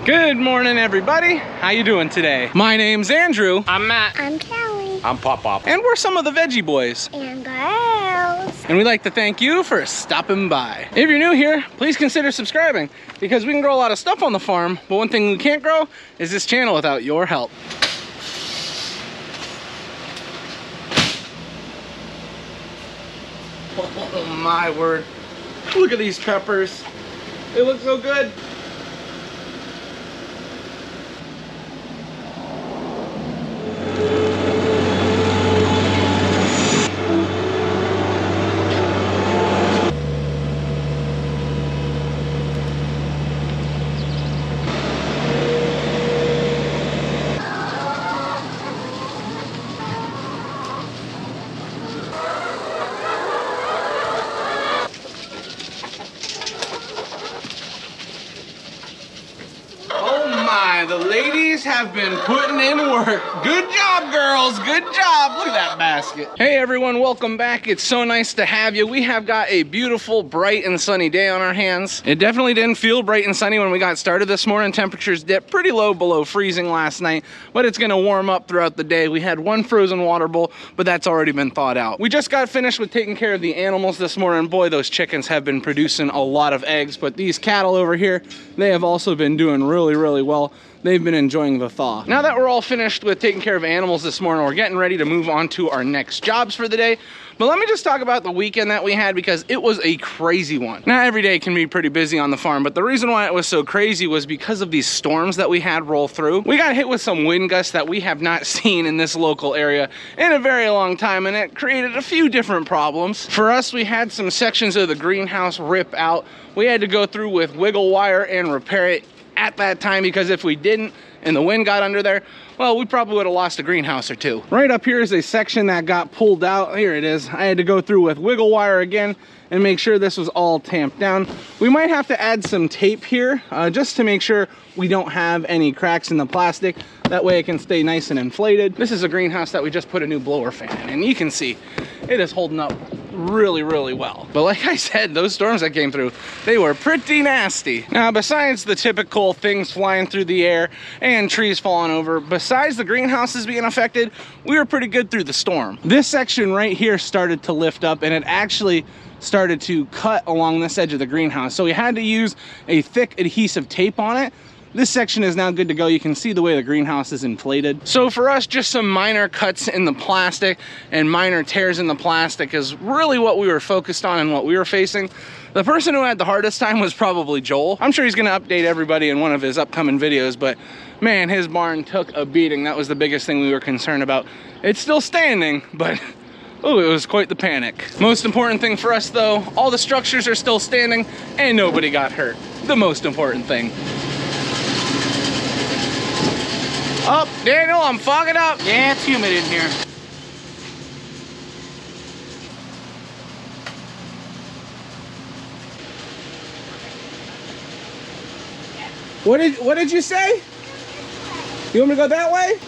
Good morning, everybody. How you doing today? My name's Andrew. I'm Matt. I'm Kelly. I'm Pop. And we're some of the Veggie boys. And girls. And we'd like to thank you for stopping by. If you're new here, please consider subscribing because we can grow a lot of stuff on the farm, but one thing we can't grow is this channel without your help. Oh my word. Look at these peppers. They look so good. The ladies have been putting in work. Good job, girls. Good job. Look at that basket. Hey, everyone. Welcome back. It's so nice to have you. We have got a beautiful, bright, and sunny day on our hands. It definitely didn't feel bright and sunny when we got started this morning. Temperatures dipped pretty low below freezing last night, but it's going to warm up throughout the day. We had one frozen water bowl, but that's already been thawed out. We just got finished with taking care of the animals this morning. Boy, those chickens have been producing a lot of eggs, but these cattle over here, they have also been doing really, really well. They've been enjoying the thaw. Now that we're all finished with taking care of animals this morning, we're getting ready to move on to our next jobs for the day. But let me just talk about the weekend that we had because it was a crazy one. Now every day can be pretty busy on the farm, but the reason why it was so crazy was because of these storms that we had roll through. We got hit with some wind gusts that we have not seen in this local area in a very long time, and it created a few different problems. For us, we had some sections of the greenhouse rip out. We had to go through with wiggle wire and repair it at that time, because if we didn't and the wind got under there, well, we probably would have lost a greenhouse or two. Right up here is a section that got pulled out. Here it is. I had to go through with wiggle wire again and make sure this was all tamped down. We might have to add some tape here just to make sure we don't have any cracks in the plastic. That way it can stay nice and inflated. This is a greenhouse that we just put a new blower fan in, and you can see it is holding up really, really well. But like I said, those storms that came through, they were pretty nasty. Now, besides the typical things flying through the air and trees falling over, besides the greenhouses being affected, we were pretty good through the storm. This section right here started to lift up, and it actually started to cut along this edge of the greenhouse. So we had to use a thick adhesive tape on it. This section is now good to go. You can see the way the greenhouse is inflated. So for us, just some minor cuts in the plastic and minor tears in the plastic is really what we were focused on and what we were facing. The person who had the hardest time was probably Joel. I'm sure he's gonna update everybody in one of his upcoming videos, but man, his barn took a beating. That was the biggest thing we were concerned about. It's still standing, but oh, it was quite the panic. Most important thing for us though, all the structures are still standing and nobody got hurt. The most important thing. Oh, Daniel, I'm fogging up. Yeah, it's humid in here. What did you say? You want me to go that way?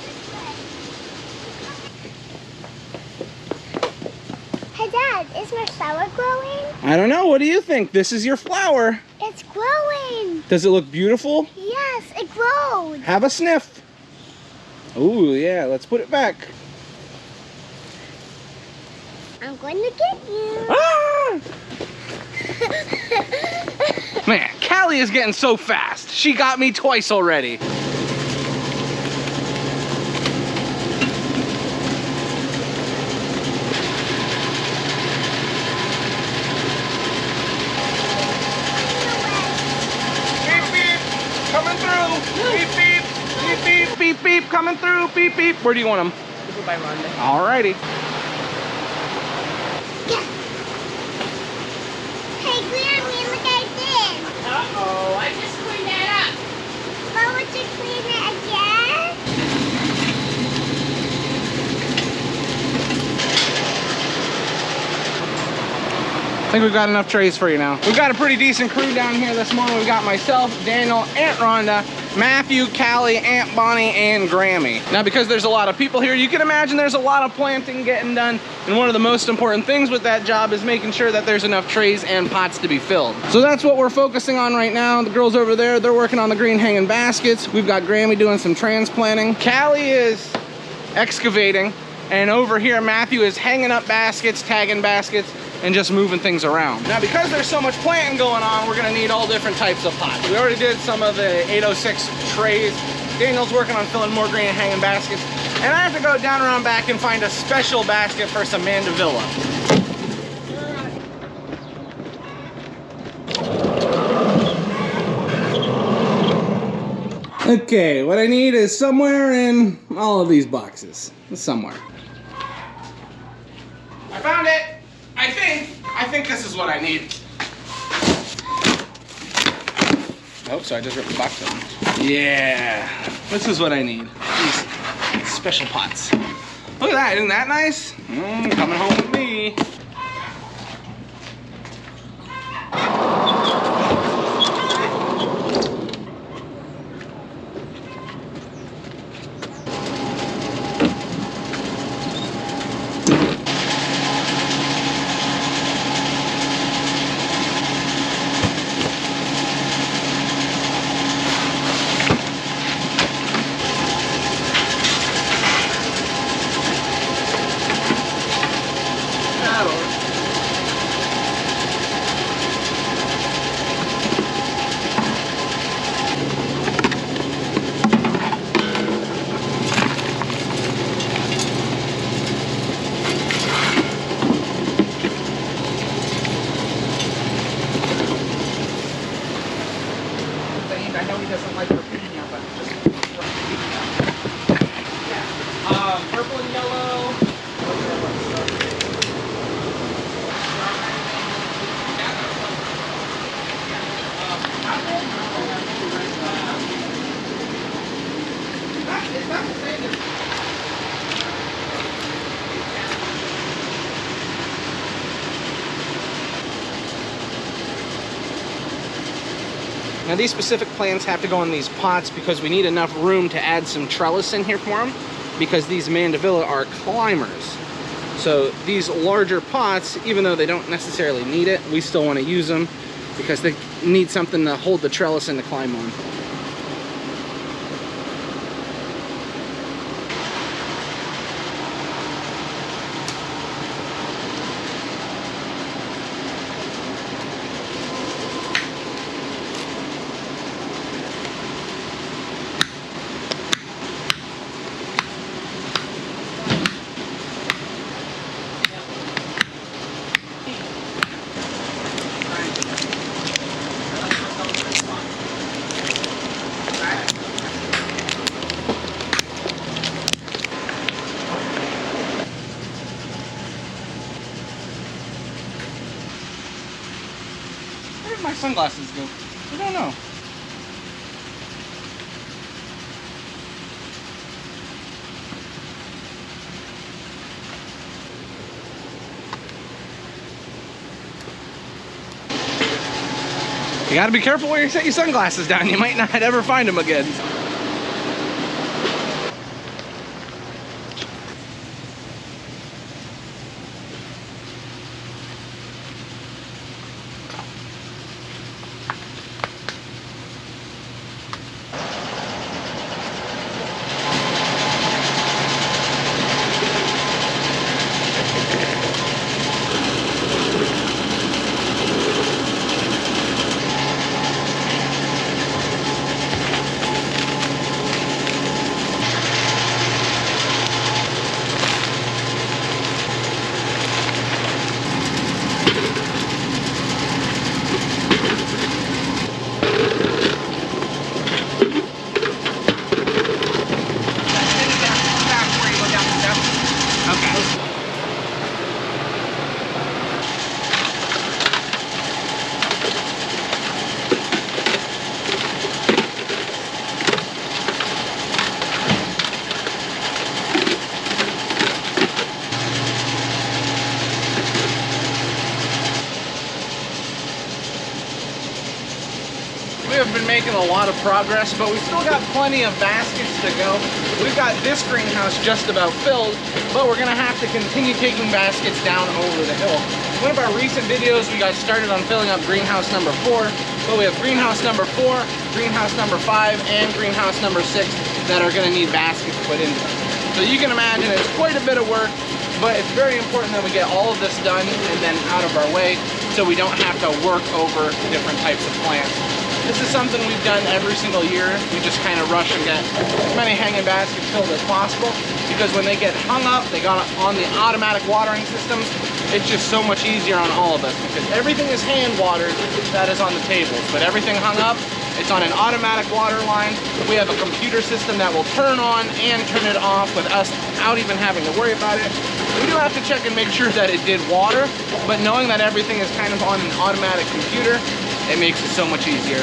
Hey Dad, is my flower growing? I don't know. What do you think? This is your flower. It's growing. Does it look beautiful? Yes, it grows. Have a sniff. Oh yeah, let's put it back. I'm going to get you. Ah! Man, Callie is getting so fast. She got me twice already. Beep, beep, coming through. Beep, beep, beep, beep, beep, beep, coming through. Beep, beep. Where do you want them? By Monday. Alrighty. Hey Grammy, look at this. Uh-oh, I just cleaned that up. But would you clean it again? I think we've got enough trays for you now. We've got a pretty decent crew down here this morning. We've got myself, Daniel, Aunt Rhonda, Matthew, Callie, Aunt Bonnie, and Grammy. Now, because there's a lot of people here, you can imagine there's a lot of planting getting done. And one of the most important things with that job is making sure that there's enough trays and pots to be filled. So that's what we're focusing on right now. The girls over there, they're working on the green hanging baskets. We've got Grammy doing some transplanting. Callie is excavating. And over here, Matthew is hanging up baskets, tagging baskets, and just moving things around. Now, because there's so much planting going on, we're gonna need all different types of pots. We already did some of the 806 trays. Daniel's working on filling more green hanging baskets. And I have to go down around back and find a special basket for some mandevilla. Okay, what I need is somewhere in all of these boxes. Somewhere. I found it! I think this is what I need. Oh, so I just ripped the box open. Yeah, this is what I need. These special pots. Look at that, isn't that nice? Coming home with me. I know he doesn't like Virginia, but just purple and yellow. Now these specific plants have to go in these pots because we need enough room to add some trellis in here for them, because these mandevilla are climbers. So these larger pots, even though they don't necessarily need it, we still want to use them because they need something to hold the trellis and to climb on. Where did my sunglasses go? I don't know. You gotta be careful where you set your sunglasses down. You might not ever find them again. making a lot of progress, but we've still got plenty of baskets to go. We've got this greenhouse just about filled, but we're gonna have to continue taking baskets down over the hill. One of our recent videos, we got started on filling up greenhouse number 4, but we have greenhouse number 4, greenhouse number 5, and greenhouse number 6 that are gonna need baskets put into them. So you can imagine it's quite a bit of work, but it's very important that we get all of this done and then out of our way so we don't have to work over different types of plants. This is something we've done every single year. We just kind of rush and get as many hanging baskets filled as possible, because when they get hung up, they got on the automatic watering systems. It's just so much easier on all of us, because everything is hand watered that is on the tables, but everything hung up, it's on an automatic water line. We have a computer system that will turn on and turn it off with us without even having to worry about it. We do have to check and make sure that it did water, but knowing that everything is kind of on an automatic computer, it makes it so much easier.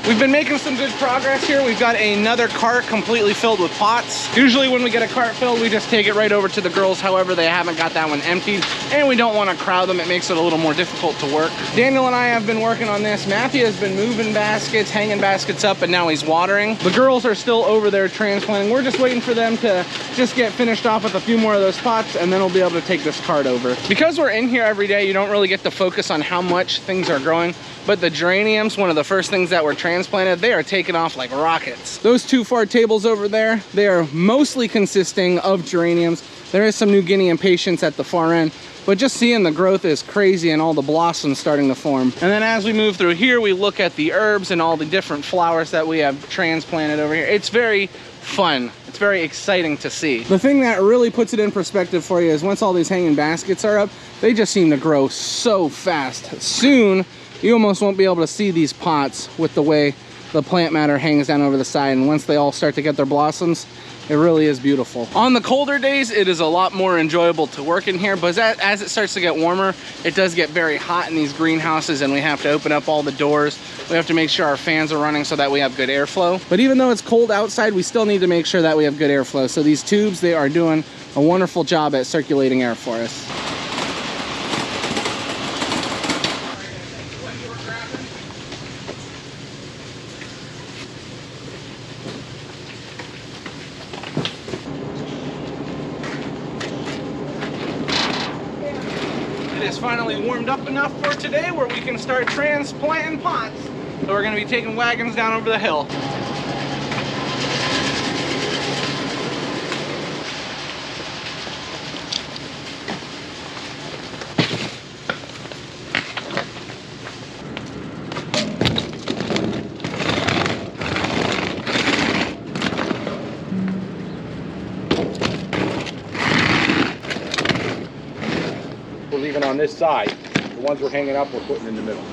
We've been making some good progress here. We've got another cart completely filled with pots. Usually when we get a cart filled, we just take it right over to the girls. However, they haven't got that one emptied, and we don't want to crowd them. It makes it a little more difficult to work. Daniel and I have been working on this. Matthew has been moving baskets, hanging baskets up, and now he's watering. The girls are still over there transplanting. We're just waiting for them to just get finished off with a few more of those pots, and then we'll be able to take this cart over. Because we're in here every day, you don't really get to focus on how much things are growing. But the geraniums, one of the first things that were transplanted, they are taking off like rockets. Those 2 far tables over there, they are mostly consisting of geraniums. There is some New Guinea impatiens at the far end, but just seeing the growth is crazy and all the blossoms starting to form. And then as we move through here, we look at the herbs and all the different flowers that we have transplanted over here. It's very fun. It's very exciting to see. The thing that really puts it in perspective for you is once all these hanging baskets are up, they just seem to grow so fast. Soon, you almost won't be able to see these pots with the way the plant matter hangs down over the side, and once they all start to get their blossoms, it really is beautiful. On the colder days, it is a lot more enjoyable to work in here, but as it starts to get warmer, it does get very hot in these greenhouses, and we have to open up all the doors. We have to make sure our fans are running so that we have good airflow. But even though it's cold outside, we still need to make sure that we have good airflow. So these tubes, they are doing a wonderful job at circulating air for us. It's finally warmed up enough for today where we can start transplanting pots. So we're going to be taking wagons down over the hill. We're leaving on this side. The ones we're hanging up, we're putting in the middle.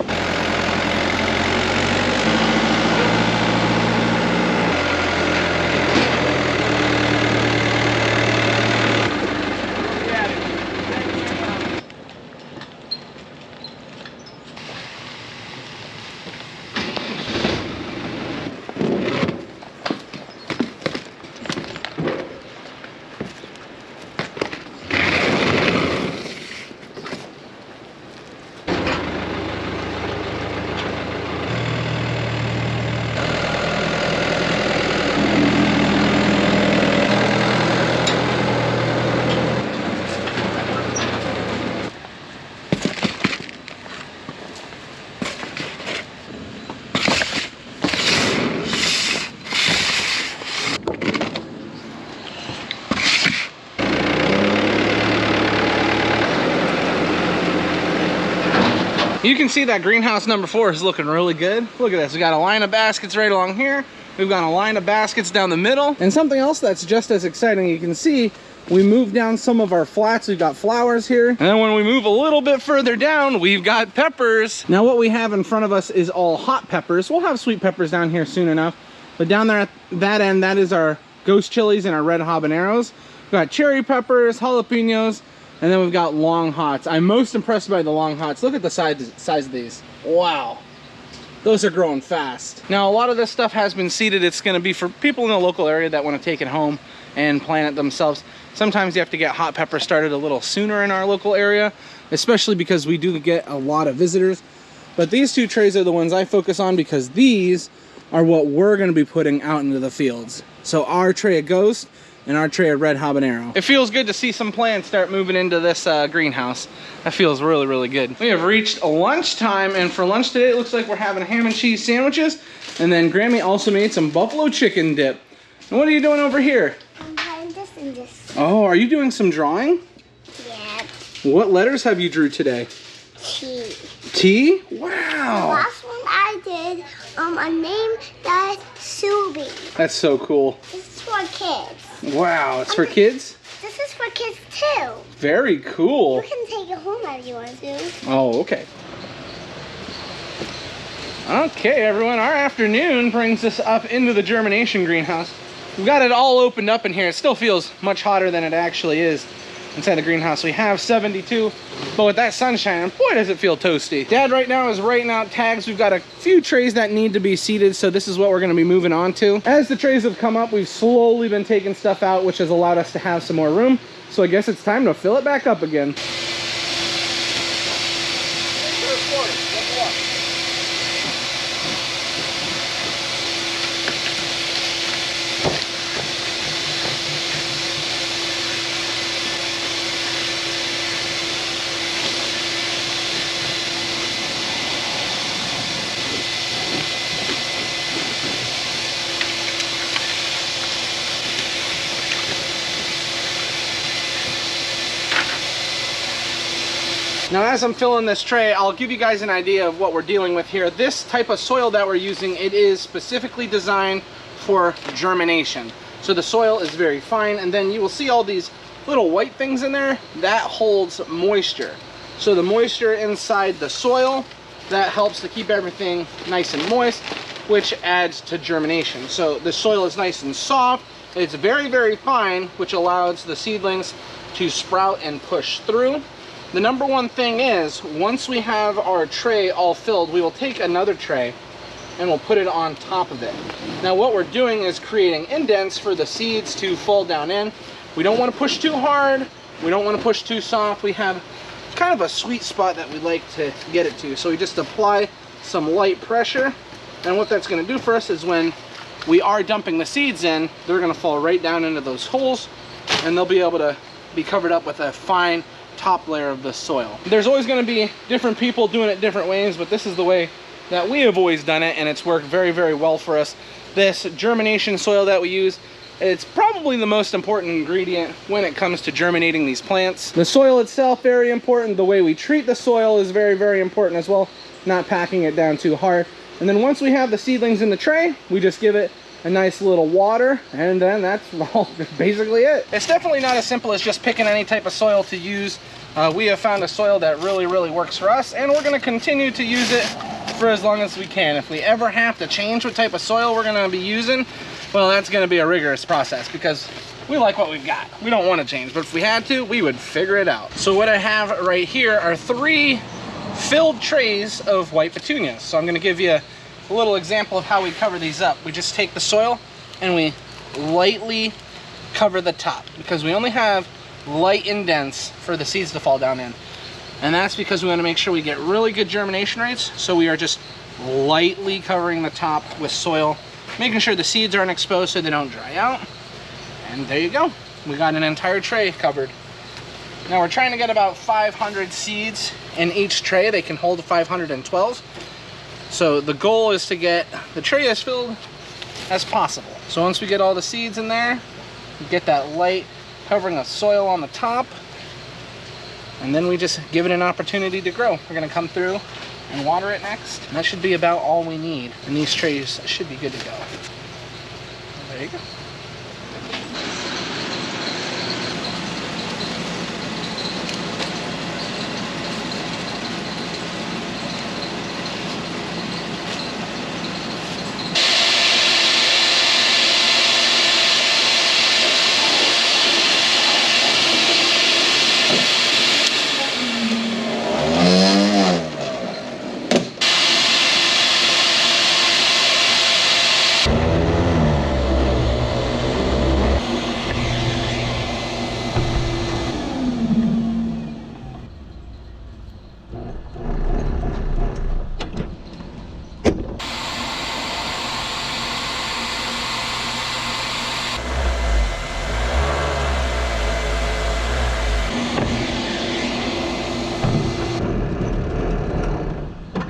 You can see that greenhouse number 4 is looking really good. Look at this, we got a line of baskets right along here. We've got a line of baskets down the middle. And something else that's just as exciting, you can see we moved down some of our flats. We've got flowers here. And then when we move a little bit further down, we've got peppers. Now what we have in front of us is all hot peppers. We'll have sweet peppers down here soon enough. But down there at that end, that is our ghost chilies and our red habaneros. We've got cherry peppers, jalapenos, and then we've got long hots. I'm most impressed by the long hots. Look at the size of these. Wow. Those are growing fast. Now, a lot of this stuff has been seeded. It's gonna be for people in the local area that wanna take it home and plant it themselves. Sometimes you have to get hot pepper started a little sooner in our local area, especially because we do get a lot of visitors. But these two trays are the ones I focus on because these are what we're gonna be putting out into the fields. So our tray of ghost and our tray of red habanero. It feels good to see some plants start moving into this greenhouse. That feels really, really good. We have reached lunchtime, and for lunch today, it looks like we're having ham and cheese sandwiches, and then Grammy also made some buffalo chicken dip. And what are you doing over here? I'm trying this and this. Oh, are you doing some drawing? Yeah. What letters have you drew today? T. T? The Wow. last one I did, a name that's Subi. That's so cool. This is for kids. Wow, it's for kids? This is for kids too. Very You cool. can take it home if you want to. Oh, okay. Okay, everyone, our afternoon brings us up into the germination greenhouse. We've got it all opened up in here. It still feels much hotter than it actually is inside the greenhouse. We have 72, but with that sunshine, boy, does it feel toasty. Dad right now is writing out tags. We've got a few trays that need to be seeded, so this is what we're gonna be moving on to. As the trays have come up, we've slowly been taking stuff out, which has allowed us to have some more room. So I guess it's time to fill it back up again. Now, as I'm filling this tray, I'll give you guys an idea of what we're dealing with here. This type of soil that we're using, it is specifically designed for germination. So the soil is very fine, and then you will see all these little white things in there. That holds moisture. So the moisture inside the soil, that helps to keep everything nice and moist, which adds to germination. So the soil is nice and soft. It's very, very fine, which allows the seedlings to sprout and push through. The number one thing is, once we have our tray all filled, we will take another tray and we'll put it on top of it. Now what we're doing is creating indents for the seeds to fall down in. We don't want to push too hard. We don't want to push too soft. We have kind of a sweet spot that we like to get it to. So we just apply some light pressure. And what that's going to do for us is when we are dumping the seeds in, they're going to fall right down into those holes, and they'll be able to be covered up with a fine top layer of the soil. There's always going to be different people doing it different ways, but this is the way that we have always done it, and it's worked very, very well for us. This germination soil that we use, it's probably the most important ingredient when it comes to germinating these plants. The soil itself, very important. The way we treat the soil is very, very important as well, not packing it down too hard. And then once we have the seedlings in the tray, we just give it a nice little water, and then that's all, basically it. It's definitely not as simple as just picking any type of soil to use. We have found a soil that really, really works for us, and we're going to continue to use it for as long as we can. If we ever have to change what type of soil we're going to be using, well, that's going to be a rigorous process because we like what we've got. We don't want to change, but if we had to, we would figure it out. So what I have right here are 3 filled trays of white petunias. So I'm going to give you a little example of how we cover these up. We just take the soil and we lightly cover the top because we only have light indents for the seeds to fall down in. And that's because we want to make sure we get really good germination rates. So we are just lightly covering the top with soil, making sure the seeds aren't exposed so they don't dry out. And there you go. We got an entire tray covered. Now we're trying to get about 500 seeds in each tray. They can hold 512. So the goal is to get the tray as filled as possible. So once we get all the seeds in there, get that light covering of soil on the top, and then we just give it an opportunity to grow. We're gonna come through and water it next. And that should be about all we need. And these trays should be good to go. There you go.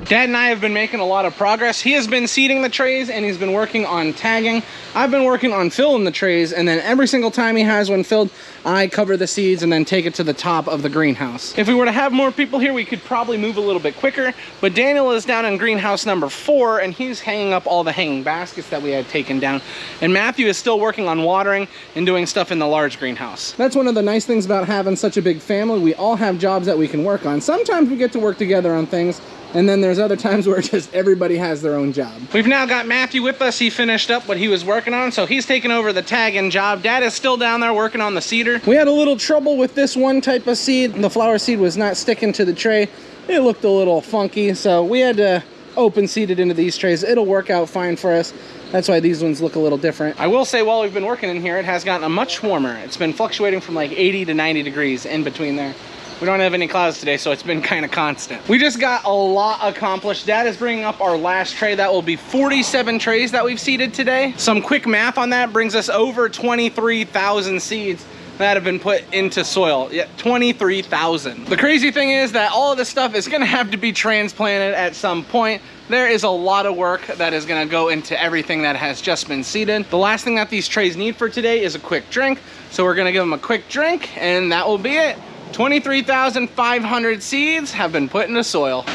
Dad and I have been making a lot of progress. He has been seeding the trays and he's been working on tagging. I've been working on filling the trays, and then every single time he has one filled, I cover the seeds and then take it to the top of the greenhouse. If we were to have more people here, we could probably move a little bit quicker, but Daniel is down in greenhouse number 4 and he's hanging up all the hanging baskets that we had taken down. And Matthew is still working on watering and doing stuff in the large greenhouse. That's one of the nice things about having such a big family. We all have jobs that we can work on. Sometimes we get to work together on things, and then there's other times where just everybody has their own job. We've now got Matthew with us. He finished up what he was working on, so he's taking over the tagging job. Dad is still down there working on the seeder. We had a little trouble with this one type of seed. The flower seed was not sticking to the tray. It looked a little funky, so we had to open seed it into these trays. It'll work out fine for us. That's why these ones look a little different. I will say, while we've been working in here, it has gotten much warmer. It's been fluctuating from like 80 to 90 degrees in between there. We don't have any clouds today, so it's been kind of constant. We just got a lot accomplished. Dad is bringing up our last tray. That will be 47 trays that we've seeded today. Some quick math on that brings us over 23,000 seeds that have been put into soil. Yeah, 23,000. The crazy thing is that all of this stuff is gonna have to be transplanted at some point. There is a lot of work that is gonna go into everything that has just been seeded. The last thing that these trays need for today is a quick drink. So we're gonna give them a quick drink and that will be it. 23,500 seeds have been put into soil. I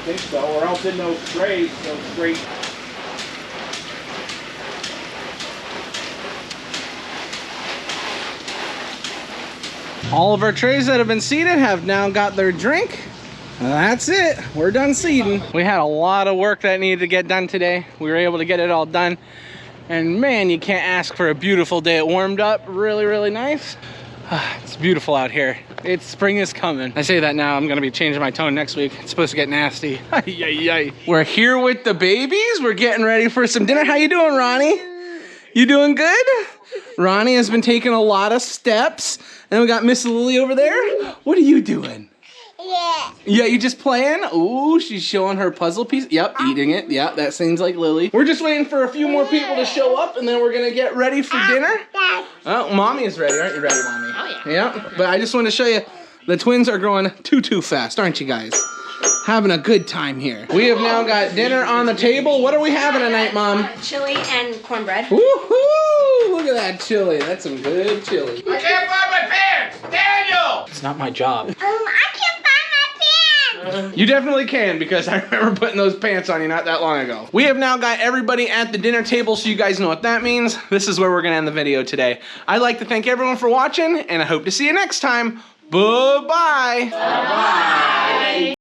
think so, or else in those trays, those straight. All of our trays that have been seeded have now got their drink. That's it, we're done seeding. We had a lot of work that needed to get done today. We were able to get it all done. And man, you can't ask for a beautiful day. It warmed up really, really nice. It's beautiful out here. Spring is coming. I say that now, I'm gonna be changing my tone next week. It's supposed to get nasty. We're here with the babies. We're getting ready for some dinner. How you doing, Ronnie? You doing good? Ronnie has been taking a lot of steps. And we got Miss Lily over there. What are you doing? Yeah. Yeah, you just playing? Ooh, she's showing her puzzle piece. Yep, eating it. Yep, that seems like Lily. We're just waiting for a few more people to show up, and then we're gonna get ready for dinner. Oh, Mommy is ready. Aren't you ready, Mommy? Oh, yeah. Yep, but I just want to show you, the twins are growing too fast, aren't you guys? Having a good time here. We have now got dinner on the table. What are we having tonight, Mom? Chili and cornbread. Woohoo! Look at that chili. That's some good chili. I can't find my pants! Daniel! It's not my job. I can't find my pants. You definitely can, because I remember putting those pants on you not that long ago. We have now got everybody at the dinner table, so you guys know what that means. This is where we're gonna end the video today. I'd like to thank everyone for watching, and I hope to see you next time. Bye-bye. Bye-bye.